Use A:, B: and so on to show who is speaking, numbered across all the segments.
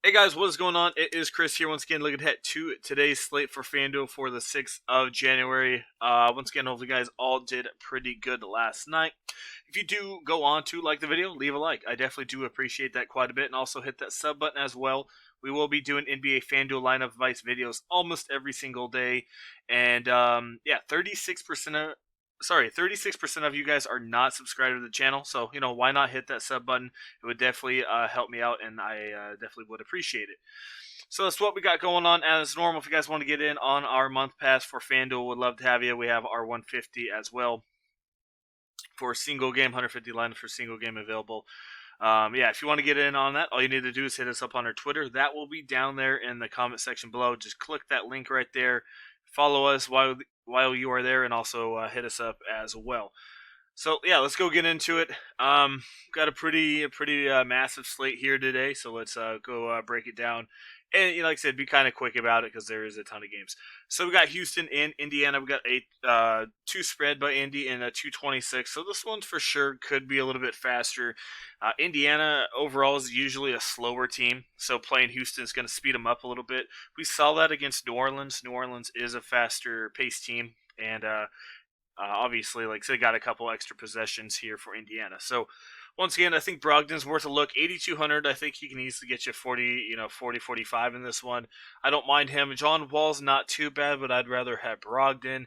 A: Hey guys, what is going on? It is Chris here once again, looking ahead to today's slate for Fanduel for the 6th of January. Once again, hopefully you guys all did pretty good last night. If you do go on to like the video, leave a like. I definitely do appreciate that quite a bit, and also hit that sub button as well. We will be doing NBA Fanduel lineup advice videos almost every single day, and yeah, 36% of you guys are not subscribed to the channel, so why not hit that sub button? It would definitely help me out, and I definitely would appreciate it. So that's what we got going on. As normal, if you guys want to get in on our month pass for FanDuel, would love to have you. We have our 150 as well for single game, 150 line for single game available. Yeah, if you want to get in on that, all you need to do is hit us up on our Twitter. That will be down there in the comment section below. Just click that link right there. Follow us while you are there, and also hit us up as well. So yeah, let's go get into it. Got a pretty massive slate here today, so let's go break it down. And like I said, be kind of quick about it because there is a ton of games. So we got Houston and Indiana. We got a 2 spread by Indy and a 226. So this one for sure could be a little bit faster. Indiana overall is usually a slower team, so playing Houston is going to speed them up a little bit. We saw that against New Orleans. New Orleans is a faster paced team, and obviously, like I said, got a couple extra possessions here for Indiana. So, once again, I think Brogdon's worth a look. 8,200, I think he can easily get you 40, 45 in this one. I don't mind him. John Wall's not too bad, but I'd rather have Brogdon.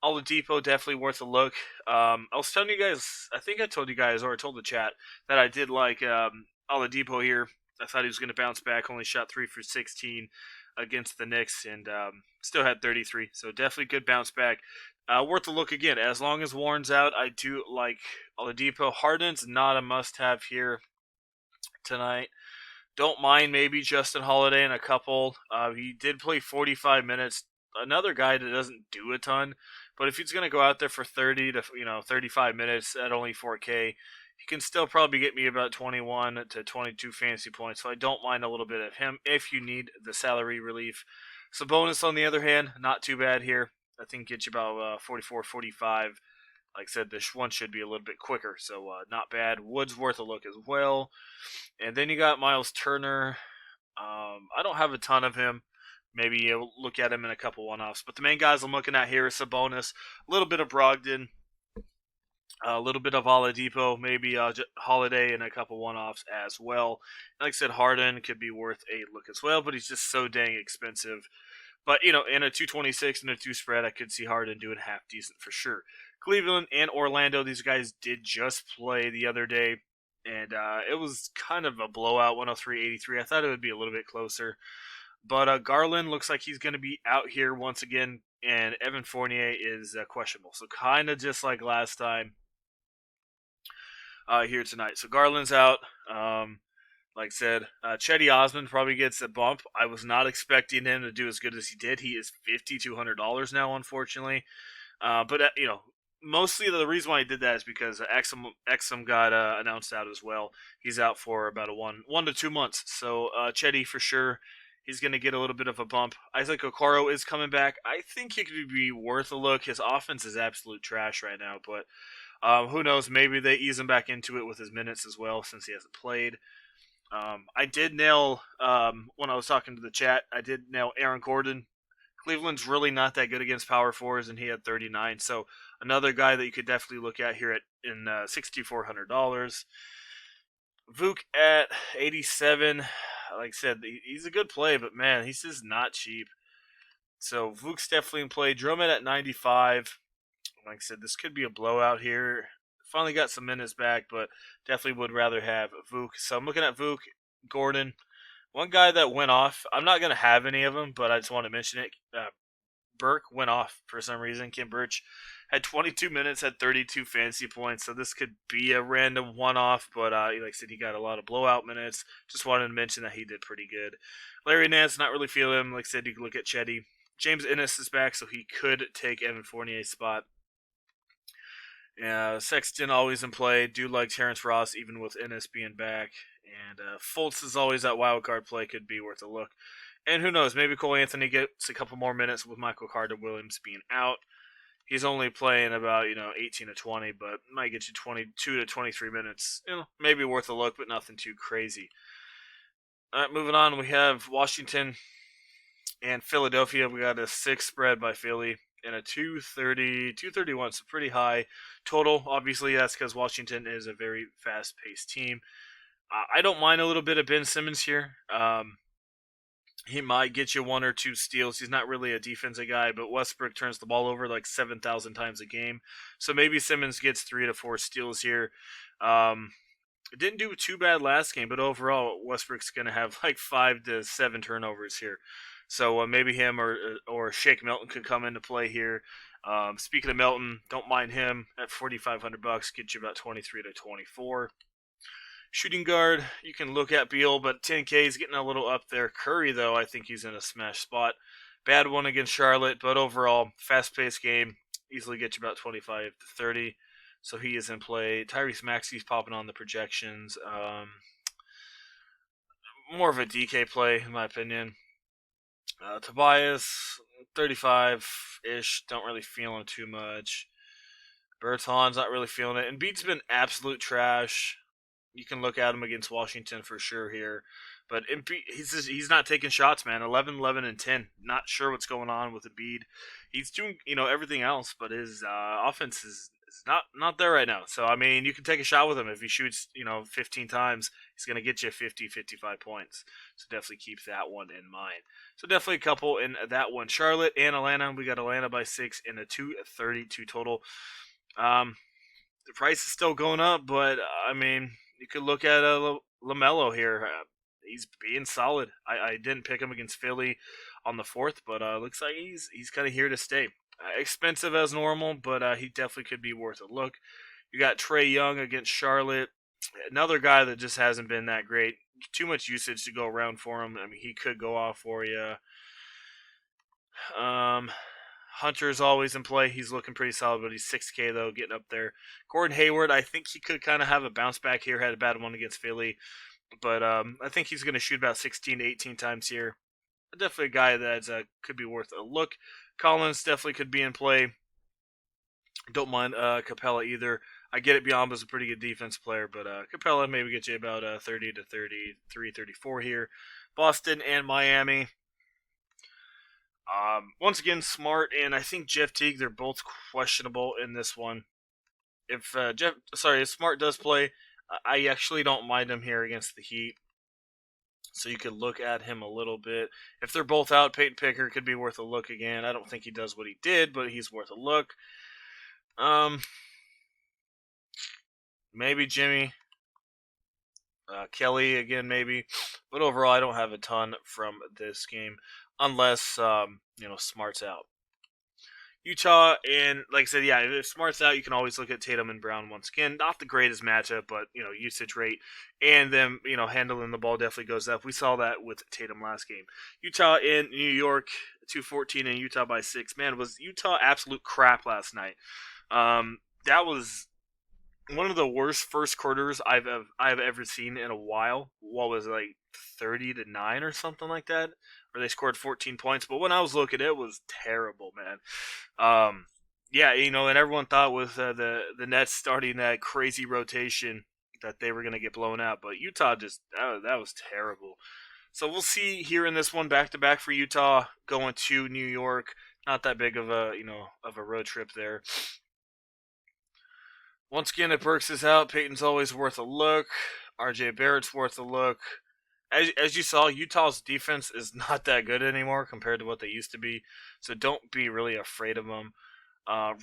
A: Oladipo, definitely worth a look. I was telling you guys, I think I told you guys, or I told the chat, that I did like Oladipo here. I thought he was going to bounce back, only shot 3 for 16 against the Knicks, and still had 33. So definitely good bounce back. Worth a look again. As long as Warren's out, I do like Oladipo. Harden's not a must-have here tonight. Don't mind maybe Justin Holiday in a couple. He did play 45 minutes. Another guy that doesn't do a ton, but if he's going to go out there for 30 to 35 minutes at only 4K, he can still probably get me about 21 to 22 fantasy points. So I don't mind a little bit of him if you need the salary relief. Sabonis, on the other hand, not too bad here. I think get you about 44, 45. Like I said, this one should be a little bit quicker, so not bad. Wood's worth a look as well. And then you got Miles Turner. I don't have a ton of him. Maybe you'll look at him in a couple one-offs. But the main guys I'm looking at here is Sabonis, a little bit of Brogdon, a little bit of Oladipo, maybe Holiday, and a couple one-offs as well. Like I said, Harden could be worth a look as well, but he's just so dang expensive. But, in a 226 and a 2 spread, I could see Harden doing half decent for sure. Cleveland and Orlando, these guys did just play the other day, and it was kind of a blowout, 103-83. I thought it would be a little bit closer. But Garland looks like he's going to be out here once again, and Evan Fournier is questionable. So kind of just like last time here tonight. So Garland's out. Like I said, Chetty Osman probably gets a bump. I was not expecting him to do as good as he did. He is $5,200 now, unfortunately. But mostly the reason why he did that is because Exum got announced out as well. He's out for about a 1 to 2 months. So Chetty for sure, he's going to get a little bit of a bump. Isaac Okoro is coming back. I think he could be worth a look. His offense is absolute trash right now, but who knows? Maybe they ease him back into it with his minutes as well, since he hasn't played. I did nail, when I was talking to the chat, I did nail Aaron Gordon. Cleveland's really not that good against power fours, and he had 39. So another guy that you could definitely look at here in $6,400. Vuk at 87. Like I said, he's a good play, but man, he's just not cheap. So Vuk's definitely in play. Drummond at 95. Like I said, this could be a blowout here. Finally got some minutes back, but definitely would rather have Vuk. So I'm looking at Vuk, Gordon. One guy that went off, I'm not going to have any of them, but I just want to mention it. Burke went off for some reason. Kim Birch had 22 minutes, had 32 fantasy points, so this could be a random one-off, but like I said, he got a lot of blowout minutes. Just wanted to mention that he did pretty good. Larry Nance, not really feeling him. Like I said, you can look at Chetty. James Ennis is back, so he could take Evan Fournier's spot. Sexton always in play. Do like Terrence Ross, even with Ennis being back. And Fultz is always that wild card play. Could be worth a look. And who knows? Maybe Cole Anthony gets a couple more minutes with Michael Carter-Williams being out. He's only playing about 18 to 20, but might get you 22 to 23 minutes. Maybe worth a look, but nothing too crazy. All right, moving on. We have Washington and Philadelphia. We got a 6 spread by Philly and a 230, 231. So pretty high total. Obviously, that's because Washington is a very fast-paced team. I don't mind a little bit of Ben Simmons here. He might get you 1 or 2 steals. He's not really a defensive guy, but Westbrook turns the ball over like 7,000 times a game. So maybe Simmons gets 3 to 4 steals here. It didn't do too bad last game, but overall, Westbrook's going to have like 5 to 7 turnovers here. So maybe him or Shake Milton could come into play here. Speaking of Milton, don't mind him at $4,500. Get you about 23 to 24. Shooting guard, you can look at Beal, but 10K is getting a little up there. Curry, though, I think he's in a smash spot. Bad one against Charlotte, but overall, fast-paced game. Easily get you about 25 to 30. So he is in play. Tyrese Maxey's popping on the projections. More of a DK play, in my opinion. Tobias, 35-ish. Don't really feel him too much. Bertans, not really feeling it. Embiid's been absolute trash. You can look at him against Washington for sure here. But he's not taking shots, man. 11, 11, and 10. Not sure what's going on with Embiid. He's doing, everything else, but his offense is not there right now. So, I mean, you can take a shot with him. If he shoots, 15 times, he's going to get you 50, 55 points. So definitely keep that one in mind. So definitely a couple in that one. Charlotte and Atlanta. We got Atlanta by 6 and a 232 total. The price is still going up, but, I mean, you could look at LaMelo here. He's being solid. I didn't pick him against Philly on the 4th, but looks like he's kind of here to stay. Expensive as normal, but he definitely could be worth a look. You got Trae Young against Charlotte. Another guy that just hasn't been that great. Too much usage to go around for him. I mean, he could go off for you. Hunter's always in play. He's looking pretty solid, but he's 6K, though, getting up there. Gordon Hayward, I think he could kind of have a bounce back here. Had a bad one against Philly. But I think he's going to shoot about 16 to 18 times here. Definitely a guy that could be worth a look. Collins definitely could be in play. Don't mind Capella either. I get it, Biomba's a pretty good defense player, but Capella maybe get you about 30 to 33, 34 here. Boston and Miami. Once again, Smart and I think Jeff Teague, they're both questionable in this one. If Smart does play, I actually don't mind him here against the Heat. So you could look at him a little bit. If they're both out, Peyton Picker could be worth a look again. I don't think he does what he did, but he's worth a look. Maybe Jimmy. Kelly again, maybe. But overall, I don't have a ton from this game. Unless, Smart's out. Utah, and like I said, yeah, if Smart's out, you can always look at Tatum and Brown once again. Not the greatest matchup, but, usage rate and them, handling the ball definitely goes up. We saw that with Tatum last game. Utah in New York, 214, and Utah by 6. Man, was Utah absolute crap last night. That was one of the worst first quarters I've ever seen in a while. What was it, like 30-9 or something like that? Where they scored 14 points. But when I was looking, it was terrible, man. Yeah, and everyone thought with the Nets starting that crazy rotation that they were going to get blown out. But Utah just, that was terrible. So we'll see here in this one back-to-back for Utah going to New York. Not that big of a, of a road trip there. Once again, if Burks is out, Peyton's always worth a look. RJ Barrett's worth a look. As you saw, Utah's defense is not that good anymore compared to what they used to be. So don't be really afraid of them.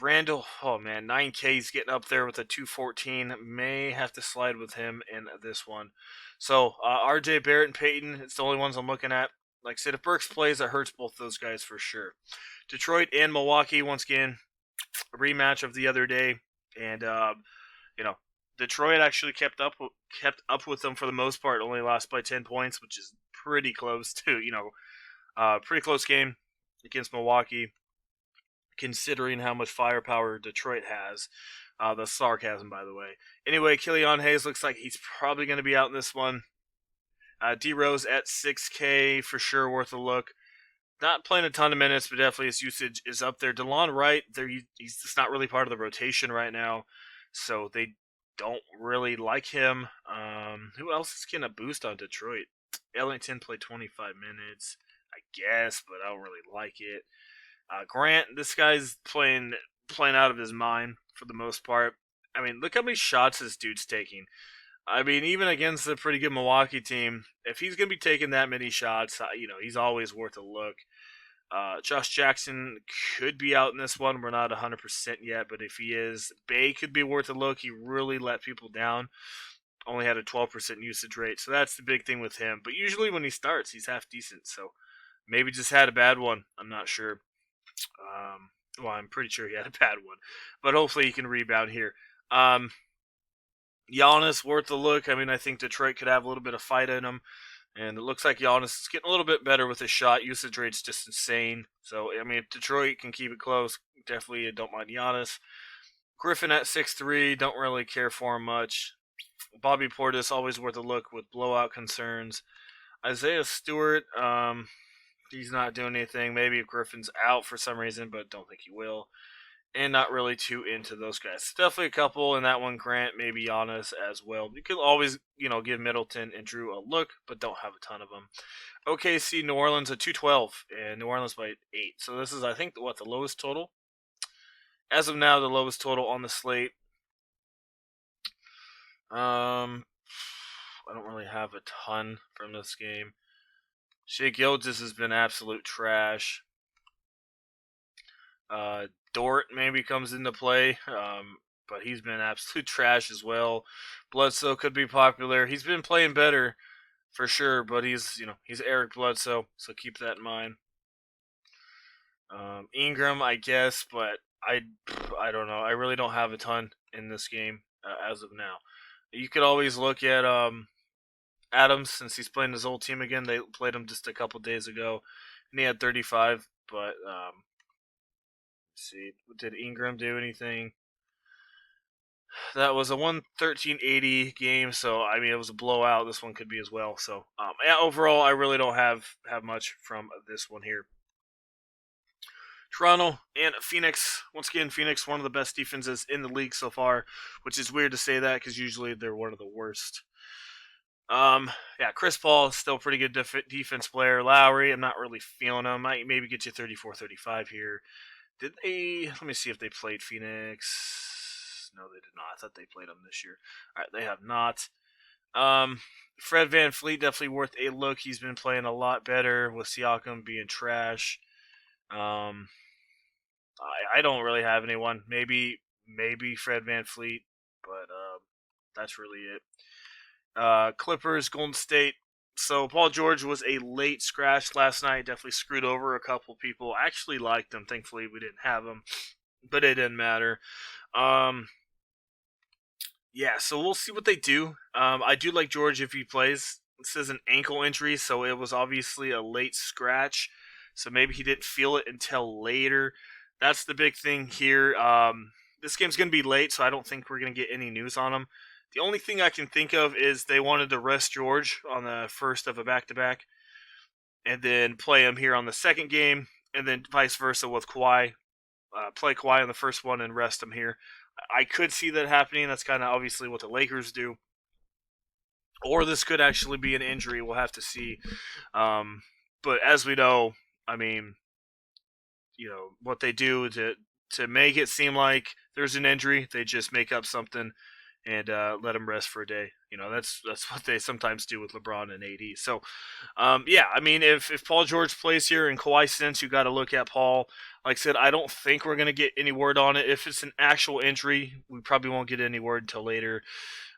A: Randall, oh man, 9K is getting up there with a 214. May have to slide with him in this one. So RJ Barrett and Peyton, it's the only ones I'm looking at. Like I said, if Burks plays, that hurts both those guys for sure. Detroit and Milwaukee, once again, a rematch of the other day. And, Detroit actually kept up with them for the most part. Only lost by 10 points, which is pretty close to, pretty close game against Milwaukee, considering how much firepower Detroit has. The sarcasm, by the way. Anyway, Killian Hayes looks like he's probably going to be out in this one. D-Rose at 6K, for sure worth a look. Not playing a ton of minutes, but definitely his usage is up there. DeLon Wright, he's just not really part of the rotation right now, so they don't really like him. Who else is getting a boost on Detroit? Ellington played 25 minutes, I guess, but I don't really like it. Grant, this guy's playing out of his mind for the most part. I mean, look how many shots this dude's taking. I mean, even against a pretty good Milwaukee team, if he's going to be taking that many shots, he's always worth a look. Josh Jackson could be out in this one. We're not 100% yet, but if he is, Bay could be worth a look. He really let people down. Only had a 12% usage rate, so that's the big thing with him. But usually when he starts, he's half decent. So maybe just had a bad one. I'm not sure. Well, I'm pretty sure he had a bad one, but hopefully he can rebound here. Giannis worth a look. I mean, I think Detroit could have a little bit of fight in him. And it looks like Giannis is getting a little bit better with his shot. Usage rate's just insane. So, I mean, if Detroit can keep it close, definitely don't mind Giannis. Griffin at 6'3", don't really care for him much. Bobby Portis, always worth a look with blowout concerns. Isaiah Stewart, he's not doing anything. Maybe if Griffin's out for some reason, but don't think he will. And not really too into those guys. Definitely a couple in that one, Grant, maybe Giannis as well. You could always, give Middleton and Drew a look, but don't have a ton of them. OKC, New Orleans at 212, and New Orleans by 8. So this is, I think, the lowest total? As of now, the lowest total on the slate. I don't really have a ton from this game. Shai Gilgeous has been absolute trash. Dort maybe comes into play, but he's been absolute trash as well. Bledsoe could be popular. He's been playing better for sure, but he's Eric Bledsoe, so keep that in mind. Ingram, I guess, but I don't know. I really don't have a ton in this game as of now. You could always look at Adams, since he's playing his old team again. They played him just a couple days ago, and he had 35, but let's see, did Ingram do anything? That was a 113-80 game, so I mean it was a blowout. This one could be as well. So yeah, overall, I really don't have much from this one here. Toronto and Phoenix. Once again, Phoenix, one of the best defenses in the league so far, which is weird to say that because usually they're one of the worst. Yeah, Chris Paul is still a pretty good defense player. Lowry, I'm not really feeling him. Might maybe get you 34-35 here. Did they? Let me see if they played Phoenix. No, they did not. I thought they played them this year. All right, they have not. Fred VanVleet definitely worth a look. He's been playing a lot better with Siakam being trash. I don't really have anyone. Maybe Fred VanVleet, but that's really it. Clippers, Golden State. So Paul George was a late scratch last night. Definitely screwed over a couple people. I actually liked him. Thankfully, we didn't have him, but it didn't matter. Yeah, so we'll see what they do. I do like George if he plays. This is an ankle injury, so it was obviously a late scratch. So maybe he didn't feel it until later. That's the big thing here. This game's going to be late, so I don't think we're going to get any news on him. The only thing I can think of is they wanted to rest George on the first of a back-to-back and then play him here on the second game, and then vice versa with Kawhi. Play Kawhi on the first one and rest him here. I could see that happening. That's kind of obviously what the Lakers do. Or this could actually be an injury. We'll have to see. But as we know, I mean, what they do to make it seem like there's an injury, they just make up something and let him rest for a day. That's what they sometimes do with LeBron and AD. So, yeah, I mean, if Paul George plays here and Kawhi stints, you got to look at Paul. Like I said, I don't think we're going to get any word on it. If it's an actual injury, we probably won't get any word until later.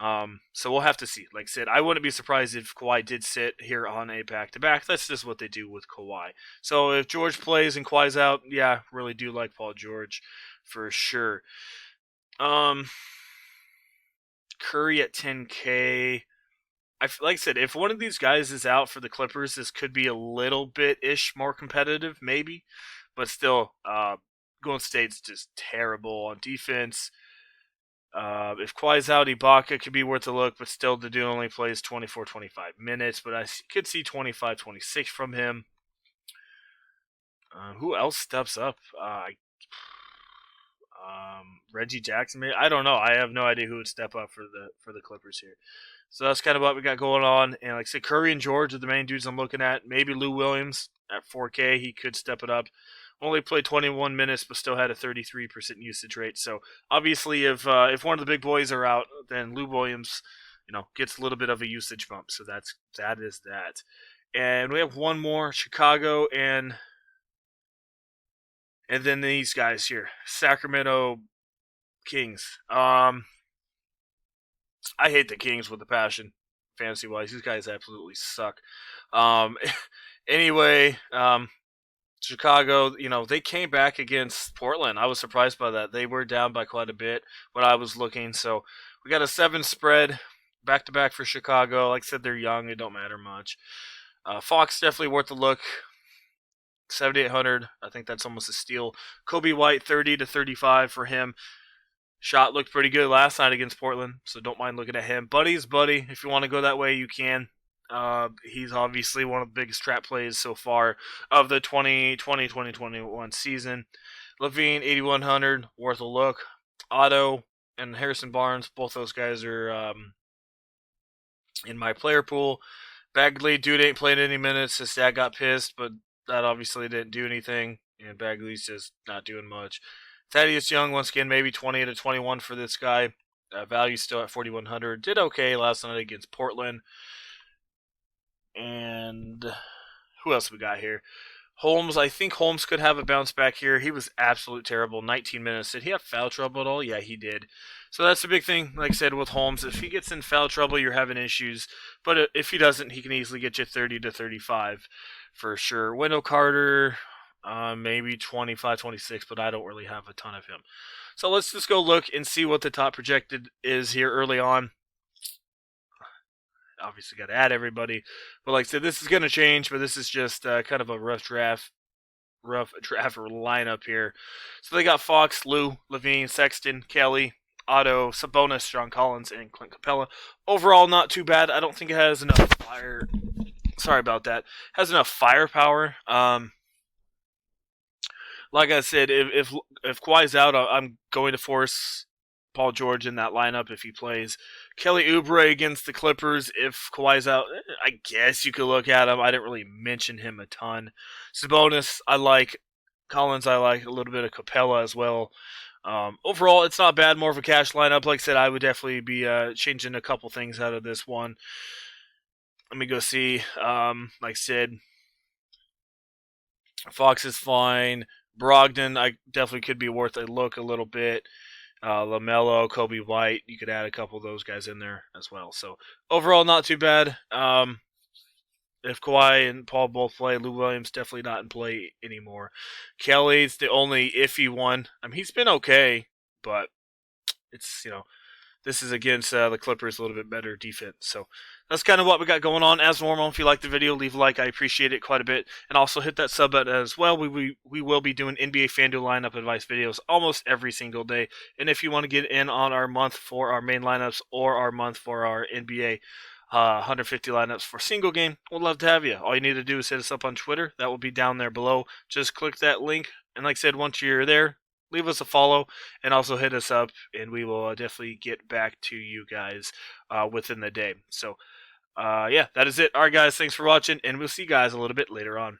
A: So we'll have to see. Like I said, I wouldn't be surprised if Kawhi did sit here on a back-to-back. That's just what they do with Kawhi. So if George plays and Kawhi's out, yeah, really do like Paul George for sure. Curry at 10K. Like I said, if one of these guys is out for the Clippers, this could be a little bit-ish more competitive, maybe. But still, Golden State's just terrible on defense. If Kawhi's out, Ibaka could be worth a look, but still the dude only plays 24-25 minutes. But I could see 25-26 from him. Who else steps up? Reggie Jackson, maybe? I don't know. I have no idea who would step up for the Clippers here. So that's kind of what we got going on. And like I said, Curry and George are the main dudes I'm looking at. Maybe Lou Williams at 4K. He could step it up. Only played 21 minutes, but still had a 33% usage rate. So obviously, if one of the big boys are out, then Lou Williams, gets a little bit of a usage bump. So that is that. And we have one more, Chicago and then these guys here, Sacramento Kings. I hate the Kings with a passion, fantasy wise. These guys absolutely suck. Um, anyway, Chicago, they came back against Portland. I was surprised by that. They were down by quite a bit when I was looking. So we got a 7 spread back to back for Chicago. Like I said, they're young. It don't matter much. Fox definitely worth a look. 7,800. I think that's almost a steal. Kobe White, 30 to 35 for him. Shot looked pretty good last night against Portland, so don't mind looking at him. Buddy's buddy. If you want to go that way, you can. He's obviously one of the biggest trap plays so far of the 2020-2021 season. Levine, 8,100. Worth a look. Otto and Harrison Barnes, both those guys are in my player pool. Bagley, dude ain't played any minutes. His dad got pissed, but that obviously didn't do anything, and Bagley's just not doing much. Thaddeus Young, once again, maybe 20 to 21 for this guy. Value still at 4,100. Did okay last night against Portland. And who else we got here? Holmes, I think Holmes could have a bounce back here. He was absolutely terrible. 19 minutes. Did he have foul trouble at all? Yeah, he did. So that's the big thing, like I said, with Holmes. If he gets in foul trouble, you're having issues. But if he doesn't, he can easily get you 30 to 35 for sure. Wendell Carter, maybe 25, 26, but I don't really have a ton of him. So let's just go look and see what the top projected is here early on. Obviously got to add everybody. But like I said, this is going to change, but this is just kind of a rough draft lineup here. So they got Fox, Lou, Levine, Sexton, Kelly, Otto, Sabonis, John Collins, and Clint Capella. Overall, not too bad. I don't think it has enough fire. Sorry about that. Has enough firepower. Like I said, if Kawhi's out, I'm going to force Paul George in that lineup if he plays. Kelly Oubre against the Clippers. If Kawhi's out, I guess you could look at him. I didn't really mention him a ton. Sabonis, I like. Collins, I like. A little bit of Capella as well. Overall, it's not bad. More of a cash lineup. Like I said, I would definitely be changing a couple things out of this one. Let me go see. Like I said, Fox is fine. Brogdon, I definitely could be worth a look a little bit. LaMelo, Kobe White, you could add a couple of those guys in there as well. So overall, not too bad. If Kawhi and Paul both play, Lou Williams definitely not in play anymore. Kelly's the only iffy one. I mean, he's been okay, but it's, this is against the Clippers, a little bit better defense. So that's kind of what we got going on. As normal, if you like the video, leave a like. I appreciate it quite a bit. And also hit that sub button as well. We will be doing NBA Fanduel lineup advice videos almost every single day. And if you want to get in on our month for our main lineups or our month for our NBA 150 lineups for single game, we'd love to have you. All you need to do is hit us up on Twitter. That will be down there below. Just click that link. And like I said, once you're there, leave us a follow and also hit us up, and we will definitely get back to you guys within the day. So, yeah, that is it. All right, guys, thanks for watching, and we'll see you guys a little bit later on.